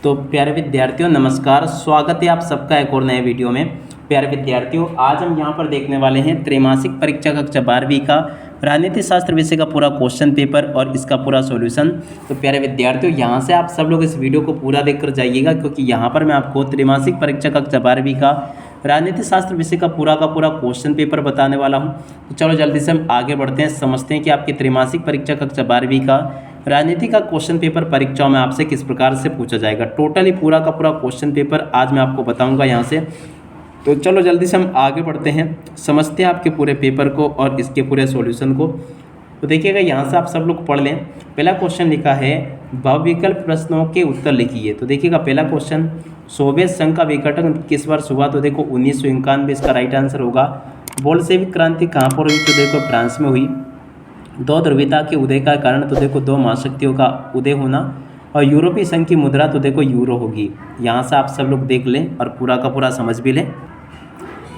तो प्यारे विद्यार्थियों नमस्कार, स्वागत है आप सबका एक और नए वीडियो में। प्यारे विद्यार्थियों, आज हम यहाँ पर देखने वाले हैं त्रैमासिक परीक्षा कक्षा 12वीं का राजनीति शास्त्र विषय का पूरा क्वेश्चन पेपर और इसका पूरा सॉल्यूशन। तो प्यारे विद्यार्थियों, यहाँ से आप सब लोग इस वीडियो को पूरा देखकर जाइएगा, क्योंकि यहाँ पर मैं आपको त्रैमासिक परीक्षा कक्षा 12वीं का राजनीति शास्त्र विषय का पूरा क्वेश्चन पेपर बताने वाला हूँ। तो चलो जल्दी से हम आगे बढ़ते हैं, समझते हैं कि आपकी त्रैमासिक परीक्षा कक्षा 12वीं का राजनीति का क्वेश्चन पेपर परीक्षाओं में आपसे किस प्रकार से पूछा जाएगा। टोटली पूरा का पूरा क्वेश्चन पेपर आज मैं आपको बताऊंगा यहाँ से। तो चलो जल्दी से हम आगे बढ़ते हैं, समझते हैं आपके पूरे पेपर को और इसके पूरे सॉल्यूशन को। तो देखिएगा, यहाँ से आप सब लोग पढ़ लें। पहला क्वेश्चन लिखा है बहुविकल्प प्रश्नों के उत्तर लिखिए। तो देखिएगा, पहला क्वेश्चन सोवियत संघ का विघटन किस वर्ष हुआ। तो देखो 1991 इसका राइट आंसर होगा। बोल्शेविक क्रांति कहाँ पर हुई। तो देखो फ्रांस में हुई। दो ध्रुवीयता के उदय का कारण। तो देखो दो महाशक्तियों का उदय होना। और यूरोपीय संघ की मुद्रा। तो देखो यूरो होगी। यहाँ से आप सब लोग देख लें और पूरा का पूरा समझ भी लें।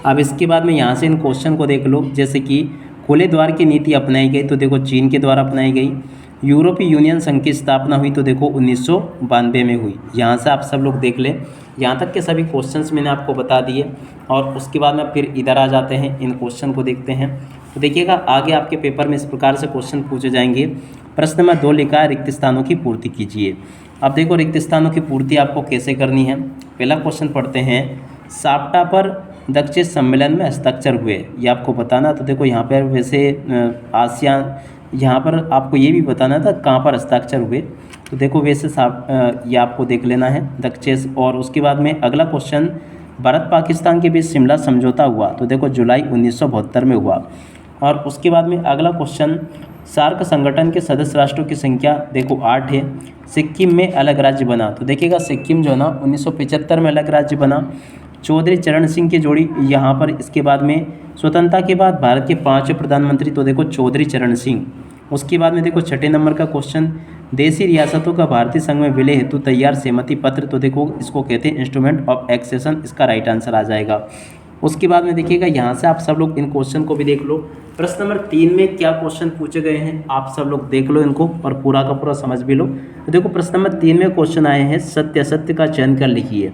अब इसके बाद में यहाँ से इन क्वेश्चन को देख लो, जैसे कि खुले द्वार की नीति अपनाई गई। तो देखो चीन के द्वारा अपनाई गई। यूरोपीय यूनियन संघ की स्थापना हुई। तो देखो 1992 में हुई। यहाँ से आप सब लोग देख लें। यहाँ तक के सभी क्वेश्चंस मैंने आपको बता दिए और उसके बाद में फिर इधर आ जाते हैं, इन क्वेश्चन को देखते हैं। तो देखिएगा, आगे आपके पेपर में इस प्रकार से क्वेश्चन पूछे जाएंगे। प्रश्न नंबर 2 लिखा है रिक्त स्थानों की पूर्ति कीजिए। अब देखो रिक्त स्थानों की पूर्ति आपको कैसे करनी है। पहला क्वेश्चन पढ़ते हैं, साप्टा पर दक्षिण सम्मेलन में हस्ताक्षर हुए, ये आपको बताना। तो देखो यहाँ पर वैसे आसियान, यहाँ पर आपको ये भी बताना था कहाँ पर हस्ताक्षर हुए। तो देखो वैसे ये आपको देख लेना है दक्षिण। और उसके बाद में अगला क्वेश्चन, भारत पाकिस्तान के बीच शिमला समझौता हुआ। तो देखो जुलाई 1972 में हुआ। और उसके बाद में अगला क्वेश्चन, सार्क संगठन के सदस्य राष्ट्रों की संख्या देखो 8 है। सिक्किम में अलग राज्य बना। तो देखिएगा सिक्किम जो है ना 1975 में अलग राज्य बना। चौधरी चरण सिंह की जोड़ी यहाँ पर। इसके बाद में स्वतंत्रता के बाद भारत के 5वें प्रधानमंत्री। तो देखो चौधरी चरण सिंह। उसके बाद में देखो 6 नंबर का क्वेश्चन, देशी रियासतों का भारतीय संघ में विलय हेतु तैयार सहमति पत्र। तो देखो इसको कहते हैं इंस्ट्रूमेंट ऑफ एक्सेशन, इसका राइट आंसर आ जाएगा। उसके बाद में देखिएगा, यहाँ से आप सब लोग इन क्वेश्चन को भी देख लो। प्रश्न नंबर 3 में क्या क्वेश्चन पूछे गए हैं आप सब लोग देख लो इनको और पूरा का पूरा समझ भी लो। तो देखो प्रश्न नंबर 3 में क्वेश्चन आए हैं, सत्य असत्य का चयन कर लिखिए।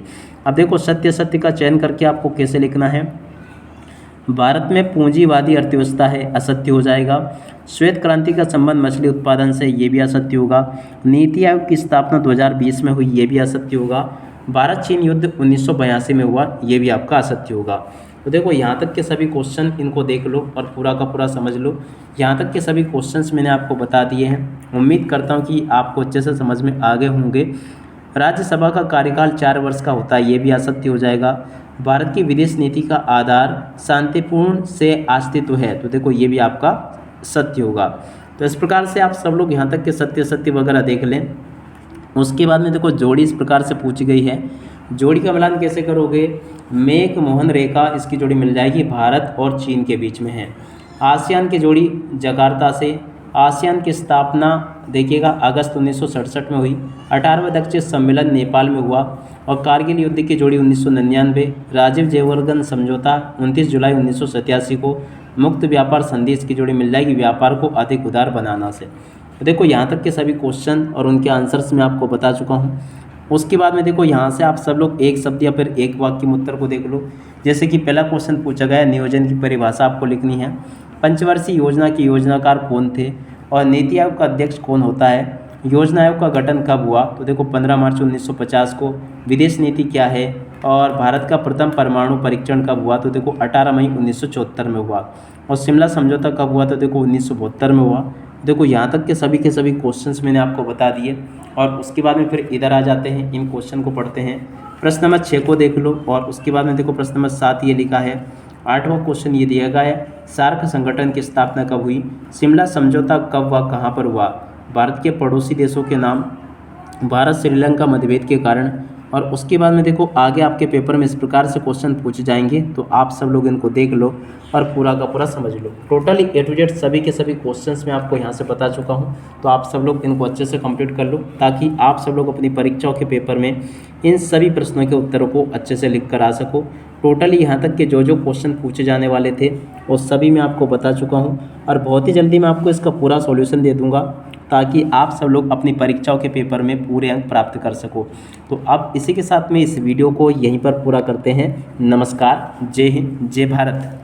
अब देखो सत्य असत्य का चयन करके आपको कैसे लिखना है। भारत में पूंजीवादी अर्थव्यवस्था है, असत्य हो जाएगा। श्वेत क्रांति का संबंध मछली उत्पादन से, ये भी असत्य होगा। नीति आयोग की स्थापना 2020 में हुई, ये भी असत्य होगा। भारत चीन युद्ध 1982 में हुआ, ये भी आपका असत्य होगा। तो देखो यहाँ तक के सभी क्वेश्चन इनको देख लो और पूरा का पूरा समझ लो। यहाँ तक के सभी क्वेश्चंस मैंने आपको बता दिए हैं। उम्मीद करता हूँ कि आपको अच्छे से समझ में आ गए होंगे। राज्यसभा का कार्यकाल 4 वर्ष का होता है, ये भी असत्य हो जाएगा। भारत की विदेश नीति का आधार शांतिपूर्ण से अस्तित्व है। तो देखो ये भी आपका सत्य होगा। तो इस प्रकार से आप सब लोग यहाँ तक के सत्य सत्य वगैरह देख लें। उसके बाद में देखो जोड़ी इस प्रकार से पूछी गई है। जोड़ी का मिलान कैसे करोगे। मेक मोहन रेखा, इसकी जोड़ी मिल जाएगी, भारत और चीन के बीच में है। आसियान की जोड़ी जकार्ता से। आसियान की स्थापना देखिएगा अगस्त 1967 में हुई। 18वां दक्षिण सम्मेलन नेपाल में हुआ। और कारगिल युद्ध की जोड़ी 1999। राजीव जयवर्गन समझौता 29 जुलाई 1987 को। मुक्त व्यापार संधि, इसकी जोड़ी मिल जाएगी, व्यापार को अधिक उदार बनाना से। तो देखो यहाँ तक के सभी क्वेश्चन और उनके आंसर्स मैं आपको बता चुका हूँ। उसके बाद में देखो यहाँ से आप सब लोग एक शब्द या फिर एक वाक्य में उत्तर को देख लो। जैसे कि पहला क्वेश्चन पूछा गया, नियोजन की परिभाषा आपको लिखनी है। पंचवर्षीय योजना के योजनाकार कौन थे और नीति आयोग का अध्यक्ष कौन होता है। योजना आयोग का गठन कब हुआ। तो देखो 15 मार्च 1950 को। विदेश नीति क्या है और भारत का प्रथम परमाणु परीक्षण कब हुआ। तो देखो 18 मई 1974 में हुआ। और शिमला समझौता कब हुआ। तो देखो 1972 में हुआ। देखो यहाँ तक के सभी क्वेश्चंस मैंने आपको बता दिए और उसके बाद में फिर इधर आ जाते हैं, इन क्वेश्चन को पढ़ते हैं। प्रश्न नंबर 6 को देख लो और उसके बाद में देखो प्रश्न नंबर 7 ये लिखा है। 8वां क्वेश्चन ये दिया गया है, सार्क संगठन की स्थापना कब हुई। शिमला समझौता कब व कहाँ पर हुआ। भारत के पड़ोसी देशों के नाम, भारत श्रीलंका मतभेद के कारण। और उसके बाद में देखो आगे आपके पेपर में इस प्रकार से क्वेश्चन पूछे जाएंगे, तो आप सब लोग इनको देख लो और पूरा का पूरा समझ लो। टोटली A to Z सभी के सभी क्वेश्चंस मैं आपको यहाँ से बता चुका हूँ। तो आप सब लोग इनको अच्छे से कंप्लीट कर लो, ताकि आप सब लोग अपनी परीक्षाओं के पेपर में इन सभी प्रश्नों के उत्तरों को अच्छे से लिख कर आ सको। टोटली यहाँ तक के जो क्वेश्चन पूछे जाने वाले थे वो सभी मैं आपको बता चुका हूँ और बहुत ही जल्दी मैं आपको इसका पूरा सॉल्यूशन दे दूँगा। ताकि आप सब लोग अपनी परीक्षाओं के पेपर में पूरे अंक प्राप्त कर सको। तो अब इसी के साथ में इस वीडियो को यहीं पर पूरा करते हैं। नमस्कार, जय हिंद, जय भारत।